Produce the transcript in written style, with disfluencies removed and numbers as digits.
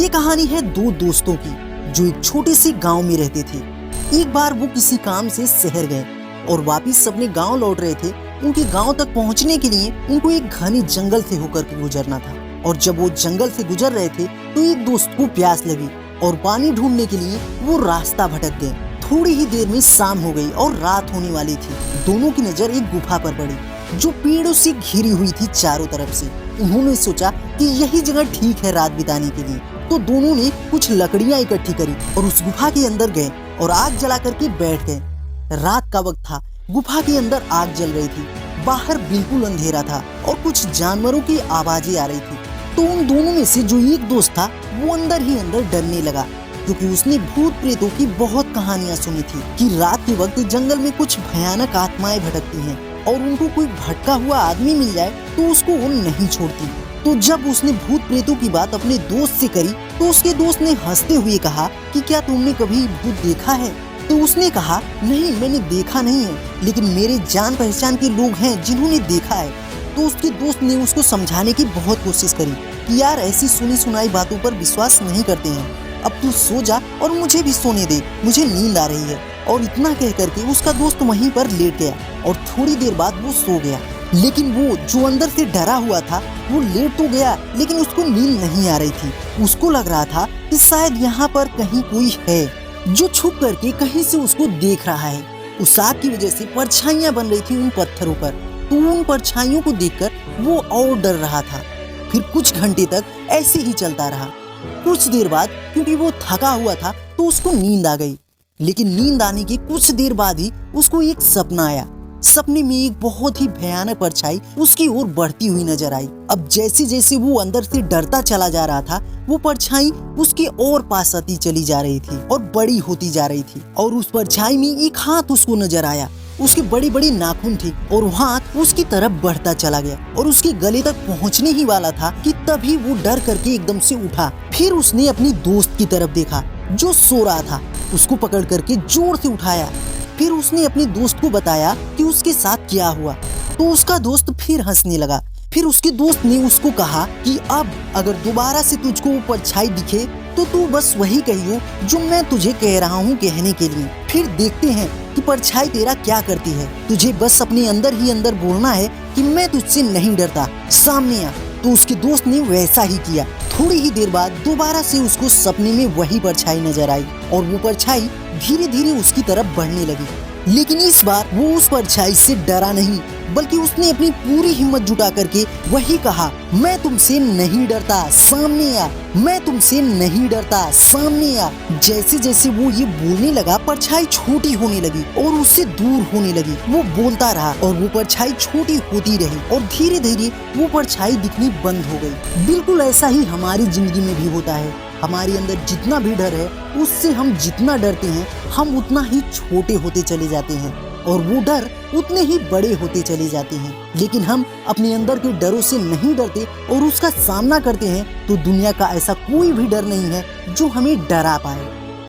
ये कहानी है दो दोस्तों की जो एक छोटे से गांव में रहते थे। एक बार वो किसी काम से शहर गए और वापिस अपने गांव लौट रहे थे। उनके गांव तक पहुंचने के लिए उनको एक घने जंगल से होकर के गुजरना था और जब वो जंगल से गुजर रहे थे तो एक दोस्त को प्यास लगी और पानी ढूंढने के लिए वो रास्ता भटक गए। थोड़ी ही देर में शाम हो गई और रात होने वाली थी। दोनों की नजर एक गुफा पर पड़ी जो पेड़ों से घिरी हुई थी चारों तरफ से। उन्होंने सोचा कि यही जगह ठीक है रात बिताने के लिए, तो दोनों ने कुछ लकड़ियां इकट्ठी करी और उस गुफा के अंदर गए और आग जला करके बैठ गए। रात का वक्त था, गुफा के अंदर आग जल रही थी, बाहर बिल्कुल अंधेरा था और कुछ जानवरों की आवाजें आ रही थी। तो उन दोनों में से जो एक दोस्त था वो अंदर ही अंदर डरने लगा, क्योंकि उसने भूत प्रेतों की बहुत कहानियां सुनी थी कि रात के वक्त जंगल में कुछ भयानक आत्माएं भटकती हैं और उनको कोई भटका हुआ आदमी मिल जाए तो उसको वो नहीं छोड़ती। तो जब उसने भूत प्रेतों की बात अपने दोस्त से करी तो उसके दोस्त ने हंसते हुए कहा कि क्या तुमने कभी भूत देखा है? तो उसने कहा नहीं, मैंने देखा नहीं है, लेकिन मेरे जान पहचान के लोग हैं जिन्होंने देखा है। तो उसके दोस्त ने उसको समझाने की बहुत कोशिश करी कि यार ऐसी सुनी सुनाई बातों पर विश्वास नहीं करते हैं, अब तू सो जा और मुझे भी सोने दे, मुझे नींद आ रही है। और इतना कह करके उसका दोस्त वहीं पर लेट गया और थोड़ी देर बाद वो सो गया। लेकिन वो जो अंदर से डरा हुआ था वो लेट तो गया, लेकिन उसको नींद नहीं आ रही थी। उसको लग रहा था कि शायद यहाँ पर कहीं कोई है जो छुप करके कहीं से उसको देख रहा है। उस आग की वजह से परछाइयां बन रही थी उन पत्थरों पर, तो उन परछाइयों को देखकर वो और डर रहा था। फिर कुछ घंटे तक ऐसे ही चलता रहा। कुछ देर बाद क्योंकि वो थका हुआ था तो उसको नींद आ गई। लेकिन नींद आने के कुछ देर बाद ही उसको एक सपना आया। सपने में एक बहुत ही भयानक परछाई उसकी ओर बढ़ती हुई नजर आई। अब जैसे जैसे वो अंदर से डरता चला जा रहा था वो परछाई उसके और पास आती चली जा रही थी और बड़ी होती जा रही थी। और उस परछाई में एक हाथ उसको नजर आया, उसके बड़े बड़े नाखून थे और वो हाथ उसकी तरफ बढ़ता चला गया और उसके गले तक पहुंचने ही वाला था कि तभी वो डर करके एकदम से उठा। फिर उसने अपनी दोस्त की तरफ देखा जो सो रहा था, उसको पकड़ करके जोर से उठाया। फिर उसने अपने दोस्त को बताया कि उसके साथ क्या हुआ, तो उसका दोस्त फिर हंसने लगा। फिर उसके दोस्त ने उसको कहा कि अब अगर दोबारा से तुझको वो परछाई दिखे तो तू बस वही कहियो जो मैं तुझे कह रहा हूँ कहने के लिए। फिर देखते हैं कि परछाई तेरा क्या करती है। तुझे बस अपने अंदर ही अंदर बोलना है कि मैं तुझसे नहीं डरता, सामने आ। तो उसके दोस्त ने वैसा ही किया। थोड़ी ही देर बाद दोबारा से उसको सपने में वही परछाई नजर आई और वो परछाई धीरे धीरे उसकी तरफ बढ़ने लगी। लेकिन इस बार वो उस परछाई से डरा नहीं, बल्कि उसने अपनी पूरी हिम्मत जुटा करके वही कहा, मैं तुमसे नहीं डरता, सामने आ, मैं तुमसे नहीं डरता, सामने आ। जैसे जैसे वो ये बोलने लगा परछाई छोटी होने लगी और उससे दूर होने लगी। वो बोलता रहा और वो परछाई छोटी होती रही और धीरे धीरे वो परछाई दिखनी बंद हो गई। बिल्कुल ऐसा ही हमारी जिंदगी में भी होता है। हमारे अंदर जितना भी डर है उससे हम जितना डरते हैं हम उतना ही छोटे होते चले जाते हैं और वो डर उतने ही बड़े होते चले जाते हैं। लेकिन हम अपने अंदर के डरों से नहीं डरते और उसका सामना करते हैं तो दुनिया का ऐसा कोई भी डर नहीं है जो हमें डरा पाए।